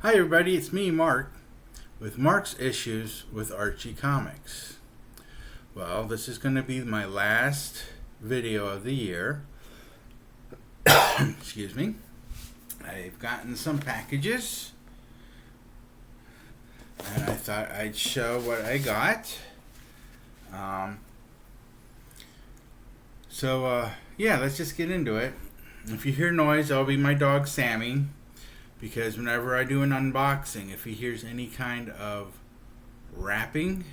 Hi everybody, it's me, Mark, with Mark's Issues with Archie Comics. Well, this is going to be my last video of the year. Excuse me. I've gotten some packages, and I thought I'd show what I got. Yeah, let's just get into it. If you hear noise, that'll be my dog Sammy. Because whenever I do an unboxing, if he hears any kind of rapping,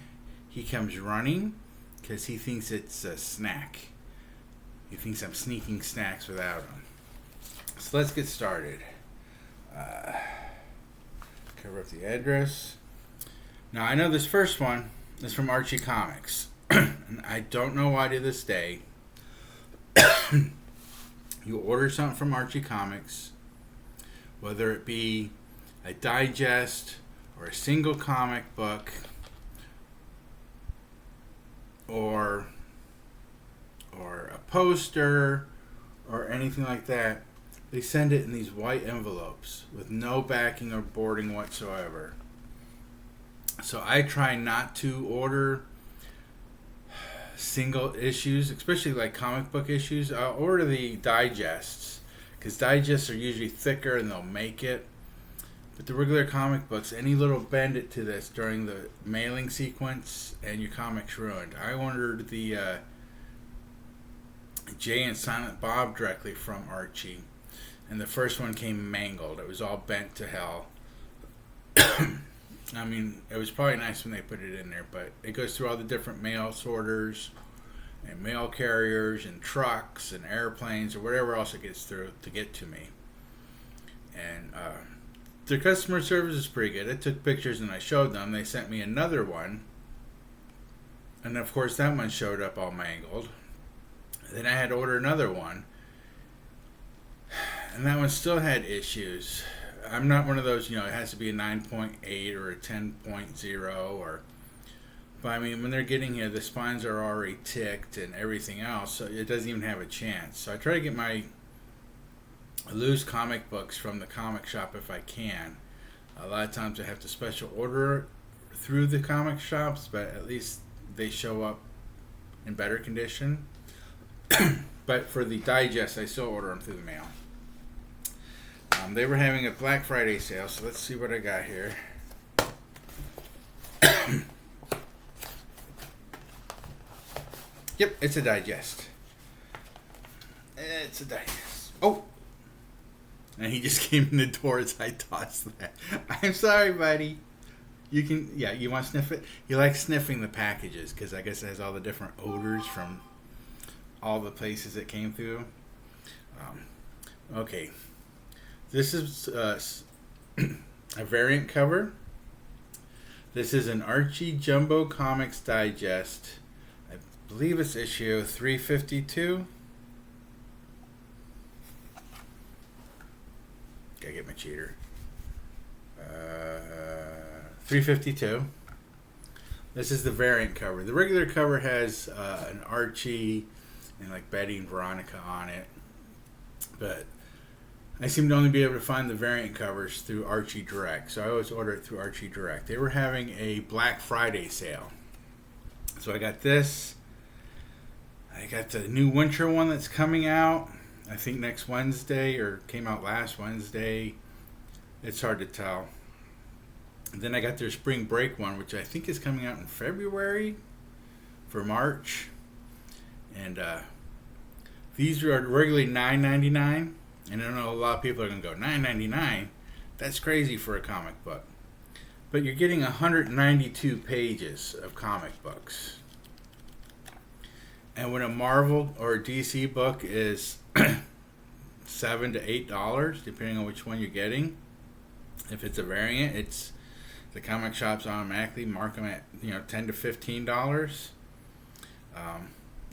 he comes running because he thinks it's a snack. He thinks I'm sneaking snacks without him. So let's get started. Cover up the address. Now I know this first one is from Archie Comics. And I don't know why to this day. You order something from Archie Comics, whether it be a digest or a single comic book or a poster or anything like that, they send it in these white envelopes with no backing or boarding whatsoever. So I try not to order single issues, especially like comic book issues. I'll order the digests because digests are usually thicker and they'll make it. But the regular comic books, any little bend it to this during the mailing sequence and your comic's ruined. I ordered the Jay and Silent Bob directly from Archie, and the first one came mangled. It was all bent to hell. I mean, it was probably nice when they put it in there, but it goes through all the different mail sorters and mail carriers and trucks and airplanes or whatever else it gets through to get to me. And their customer service is pretty good. I took pictures and I showed them. They sent me another one, and of course that one showed up all mangled. Then I had to order another one, and that one still had issues. I'm not one of those, it has to be a 9.8 or a 10.0 or... But I mean, when they're getting here, the spines are already ticked and everything else, so it doesn't even have a chance. So I try to get my loose comic books from the comic shop if I can. A lot of times I have to special order through the comic shops, but at least they show up in better condition. But for the digest, I still order them through the mail. They were having a Black Friday sale, so let's see what I got here. Yep, it's a digest. It's a digest. Oh! And he just came in the door as I tossed that. I'm sorry, buddy. You can, you want to sniff it? You like sniffing the packages, because I guess it has all the different odors from all the places it came through. Okay. This is a variant cover. This is an Archie Jumbo Comics Digest. I believe it's issue 352. Gotta get my cheater. 352. This is the variant cover. The regular cover has an Archie and like Betty and Veronica on it. But I seem to only be able to find the variant covers through Archie Direct, so I always order it through Archie Direct. They were having a Black Friday sale, so I got this. I got the new winter one that's coming out, I think next Wednesday, or came out last Wednesday. It's hard to tell. And then I got their spring break one, which I think is coming out in February for March. And these are regularly $9.99. And I know a lot of people are going to go, $9.99? That's crazy for a comic book. But you're getting 192 pages of comic books. And when a Marvel or a DC book is $7 to $8, depending on which one you're getting, if it's a variant, it's the comic shops automatically mark them at $10 to $15.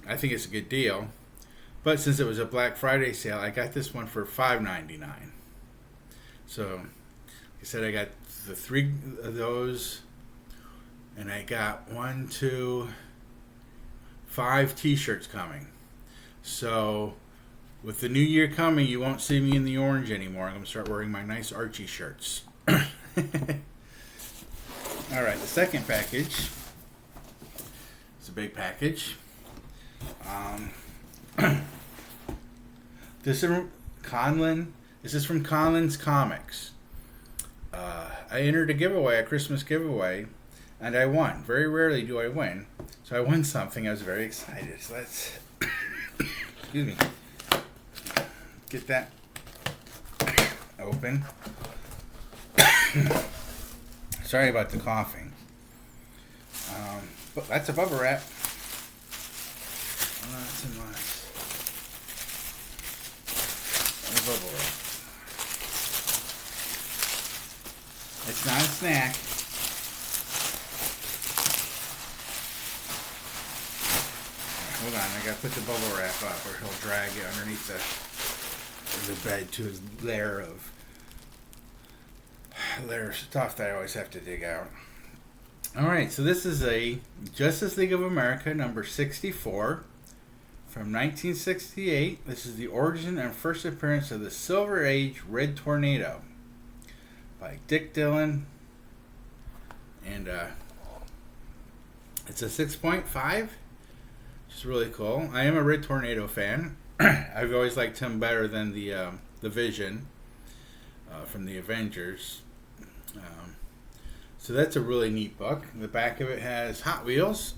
I think it's a good deal. But since it was a Black Friday sale, I got this one for $5.99. So, like I said, I got the 3 of those, and I got 5 t-shirts coming. So, with the new year coming, you won't see me in the orange anymore. I'm going to start wearing my nice Archie shirts. All right, the second package. It's a big package. Um, this is from Conlin. This is from Conlin's Comics. I entered a giveaway, a Christmas giveaway, and I won. Very rarely do I win, so I won something. I was very excited. So let's excuse me, get that open. Sorry about the coughing. But that's a bubble wrap. Lots and lots of bubble wrap. It's not a snack. Hold on, I gotta put the bubble wrap up or he'll drag it underneath the bed to his layer of stuff that I always have to dig out. Alright, so this is a Justice League of America number 64 from 1968. This is the origin and first appearance of the Silver Age Red Tornado by Dick Dillon. And it's a 6.5. Which is really cool. I am a Red Tornado fan. I've always liked him better than the Vision from the Avengers. So that's a really neat book. The back of it has Hot Wheels.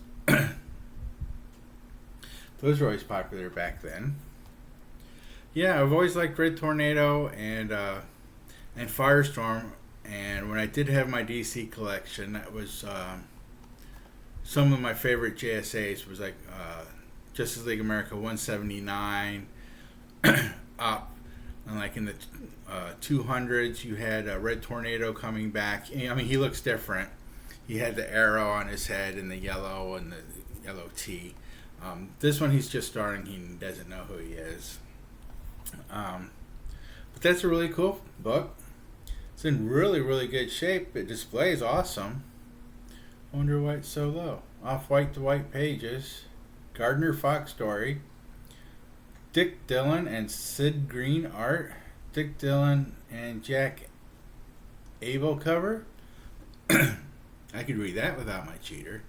Those were always popular back then. Yeah, I've always liked Red Tornado and Firestorm. And when I did have my DC collection, that was some of my favorite JSAs was like Justice League America 179 up. And like in the 200s, you had Red Tornado coming back. I mean, he looks different. He had the arrow on his head and the yellow and the yellow T. This one, he's just starting. He doesn't know who he is. But that's a really cool book. It's in really, really good shape. It displays awesome. I wonder why it's so low. Off-white to white pages. Gardner Fox story. Dick Dillon and Sid Green art. Dick Dillon and Jack Abel cover. I could read that without my cheater.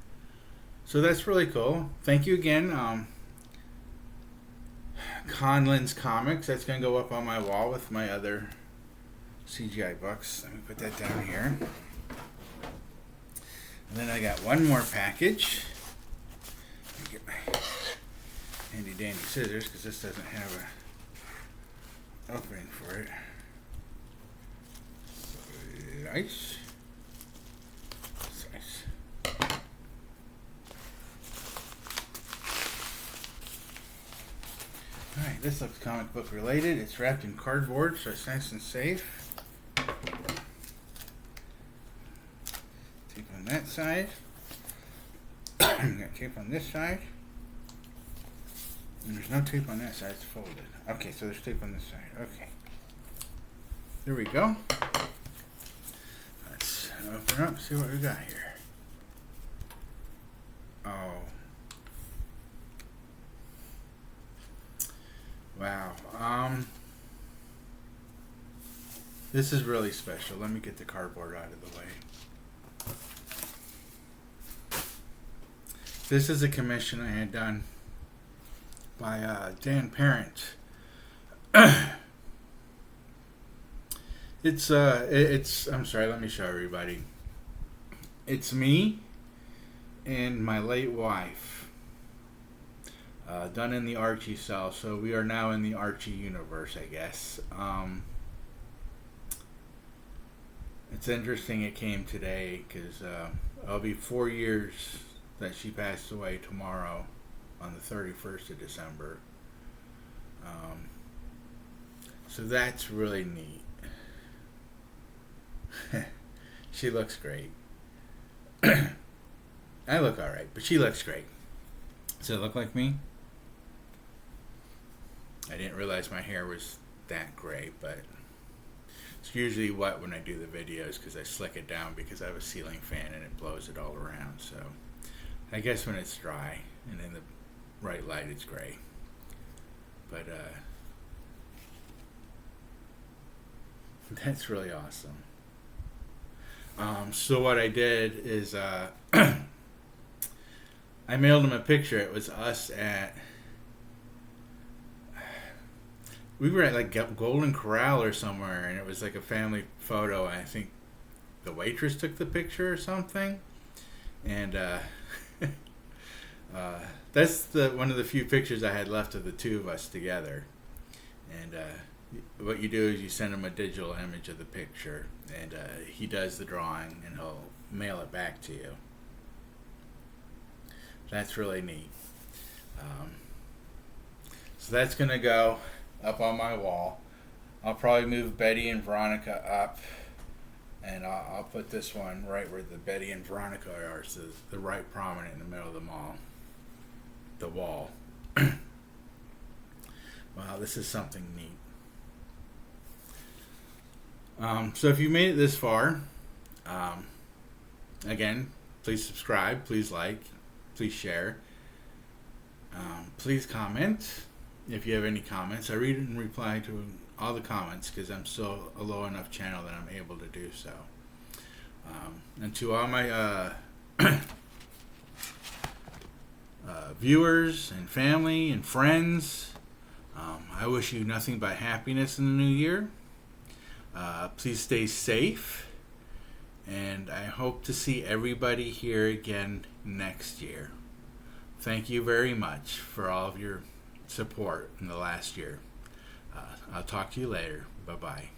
So that's really cool. Thank you again, Conlin's Comics. That's going to go up on my wall with my other CGI books. Let me put that down here. And then I got one more package. Let me get my handy dandy scissors because this doesn't have a opening for it. Nice. Nice. Alright, this looks comic book related. It's wrapped in cardboard, so it's nice and safe. Tape on that side. Got tape on this side. And there's no tape on that side, it's folded. Okay, so there's tape on this side. Okay. There we go. Let's open up, see what we got here. Oh. Wow. This is really special. Let me get the cardboard out of the way. This is a commission I had done by Dan Parent. It's I'm sorry, let me show everybody. It's me and my late wife. Done in the Archie cell, so we are now in the Archie universe, I guess. It's interesting it came today because it'll be 4 years that she passed away tomorrow on the 31st of December. So that's really neat. She looks great. I look alright, but she looks great. Does it look like me? I didn't realize my hair was that gray, but it's usually wet when I do the videos because I slick it down because I have a ceiling fan and it blows it all around. So I guess when it's dry and in the right light it's gray. But that's really awesome. So what I did is I mailed him a picture. It was us at, we were at like Golden Corral or somewhere, and it was like a family photo. And I think the waitress took the picture or something, and uh, that's the one of the few pictures I had left of the two of us together. And what you do is you send him a digital image of the picture, and he does the drawing, and he'll mail it back to you. That's really neat. Um, so that's gonna go up on my wall. I'll probably move Betty and Veronica up, and I'll put this one right where the Betty and Veronica are, so the right prominent in the middle of the mall, the wall. Wow, this is something neat. So if you made it this far, um, again, please subscribe, please like, please share, please comment if you have any comments. I read and reply to all the comments because I'm still a low enough channel that I'm able to do so. And to all my viewers and family and friends, I wish you nothing but happiness in the new year. Please stay safe, and I hope to see everybody here again next year. Thank you very much for all of your support in the last year. I'll talk to you later. Bye-bye.